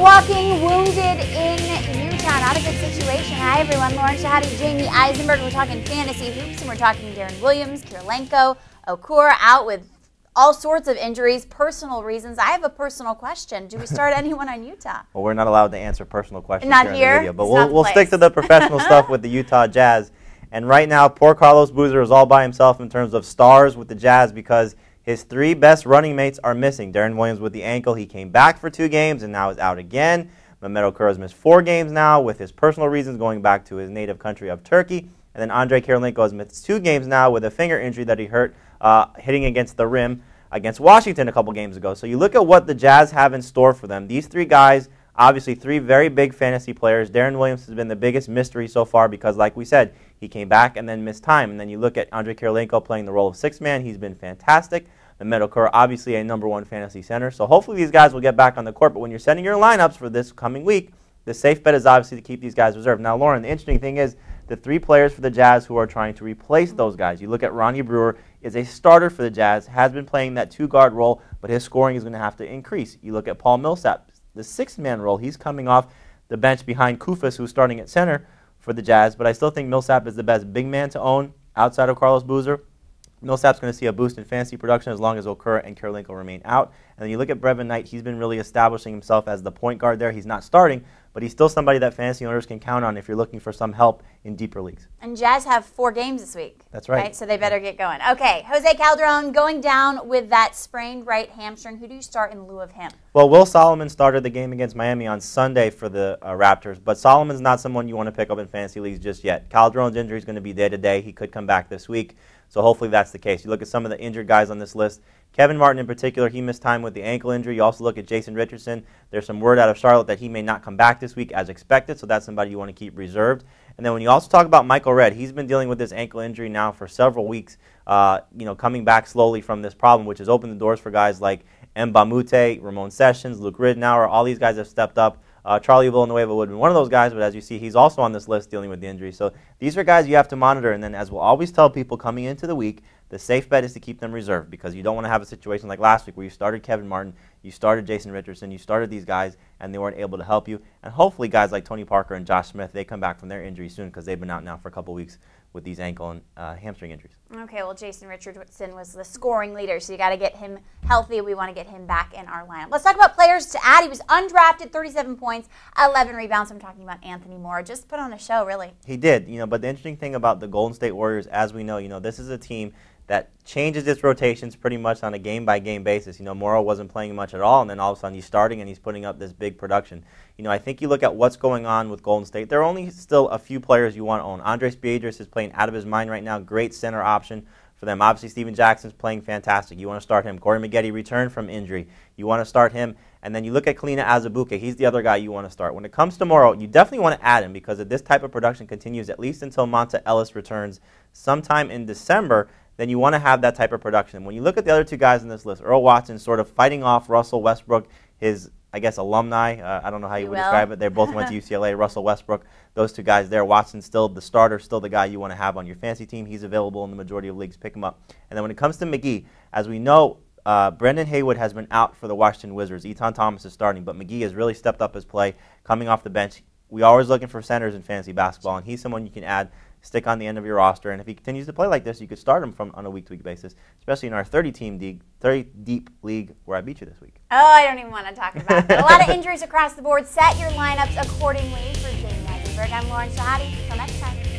walking wounded in Utah. Not a good situation. Hi, everyone. Lauren Shehadi, Jamey Eisenberg. We're talking fantasy hoops, and we're talking Deron Williams, Kirilenko, Okura out with all sorts of injuries, personal reasons. I have a personal question. Do we start anyone on Utah? Well, we're not allowed to answer personal questions not here in here. the video, but we'll stick to the professional stuff with the Utah Jazz. And right now, poor Carlos Boozer is all by himself in terms of stars with the Jazz because his three best running mates are missing. Deron Williams with the ankle. He came back for 2 games and now is out again. Mehmet Okura has missed 4 games now with his personal reasons going back to his native country of Turkey. And then Andre Kirilenko has missed 2 games now with a finger injury that he hurt hitting against the rim against Washington a couple games ago. So you look at what the Jazz have in store for them. These 3 guys, obviously 3 very big fantasy players. Deron Williams has been the biggest mystery so far because, like we said, he came back and then missed time. And then you look at Andre Kirilenko playing the role of 6-man. He's been fantastic. Mehmet Okura, obviously a #1 fantasy center. So hopefully these guys will get back on the court. But when you're setting your lineups for this coming week, the safe bet is obviously to keep these guys reserved. Now, Lauren, the interesting thing is the 3 players for the Jazz who are trying to replace those guys. You look at Ronnie Brewer, is a starter for the Jazz, has been playing that 2-guard role, but his scoring is going to have to increase. You look at Paul Millsap, the 6-man role. He's coming off the bench behind Kufis, who's starting at center for the Jazz, but I still think Millsap is the best big man to own outside of Carlos Boozer. Millsap's going to see a boost in fantasy production as long as Okura and Kirilenko remain out. And then you look at Brevin Knight, he's been really establishing himself as the point guard there. He's not starting, but he's still somebody that fantasy owners can count on if you're looking for some help in deeper leagues. And Jazz have 4 games this week. That's right. So they better get going. Okay, Jose Calderon going down with that sprained right hamstring. Who do you start in lieu of him? Well, Will Solomon started the game against Miami on Sunday for the Raptors, but Solomon's not someone you want to pick up in fantasy leagues just yet. Calderon's injury is going to be day-to-day. He could come back this week, so hopefully that's the case. You look at some of the injured guys on this list. Kevin Martin in particular, he missed time with the ankle injury. You also look at Jason Richardson. There's some word out of Charlotte that he may not come back this week as expected, so that's somebody you want to keep reserved. And then when you also talk about Michael Redd, he's been dealing with this ankle injury now for several weeks, coming back slowly from this problem, which has opened the doors for guys like Mbamute, Ramon Sessions, Luke Ridnour. All these guys have stepped up. Charlie Villanueva would have been one of those guys, but as you see, he's also on this list dealing with the injury. So these are guys you have to monitor, and then as we'll always tell people coming into the week, the safe bet is to keep them reserved because you don't want to have a situation like last week where you started Kevin Martin, you started Jason Richardson, you started these guys, and they weren't able to help you. And hopefully guys like Tony Parker and Josh Smith, they come back from their injury soon because they've been out now for a couple weeks with these ankle and hamstring injuries. Okay, well, Jason Richardson was the scoring leader, so you got to get him healthy. We want to get him back in our lineup. Let's talk about players to add. He was undrafted, 37 points, 11 rebounds. I'm talking about Anthony Moore. Just put on a show, really. He did, but the interesting thing about the Golden State Warriors, as we know, this is a team that changes its rotations pretty much on a game-by-game basis. Morrow wasn't playing much at all, and then all of a sudden he's starting and he's putting up this big production. I think you look at what's going on with Golden State, there are only still a few players you want to own. Andres Piedras is playing out of his mind right now, great center option for them. Obviously, Steven Jackson's playing fantastic. You want to start him. Corey Maggette returned from injury. You want to start him. And then you look at Kalina Azubuike. He's the other guy you want to start. When it comes to Morrow, you definitely want to add him because if this type of production continues at least until Monta Ellis returns sometime in December, then you want to have that type of production. When you look at the other 2 guys on this list, Earl Watson sort of fighting off Russell Westbrook, his, alumni. I don't know how you would describe it. They both went to UCLA. Russell Westbrook, those 2 guys there. Watson's still the starter, still the guy you want to have on your fantasy team. He's available in the majority of leagues. Pick him up. And then when it comes to McGee, as we know, Brendan Haywood has been out for the Washington Wizards. Etan Thomas is starting, but McGee has really stepped up his play coming off the bench. We're always looking for centers in fantasy basketball, and he's someone you can add, stick on the end of your roster. And if he continues to play like this, you could start him on a week-to-week basis, especially in our 30-deep league where I beat you this week. Oh, I don't even want to talk about that. A lot of injuries across the board. Set your lineups accordingly. For Jamey Eisenberg, I'm Lauren Shehadi. Until next time.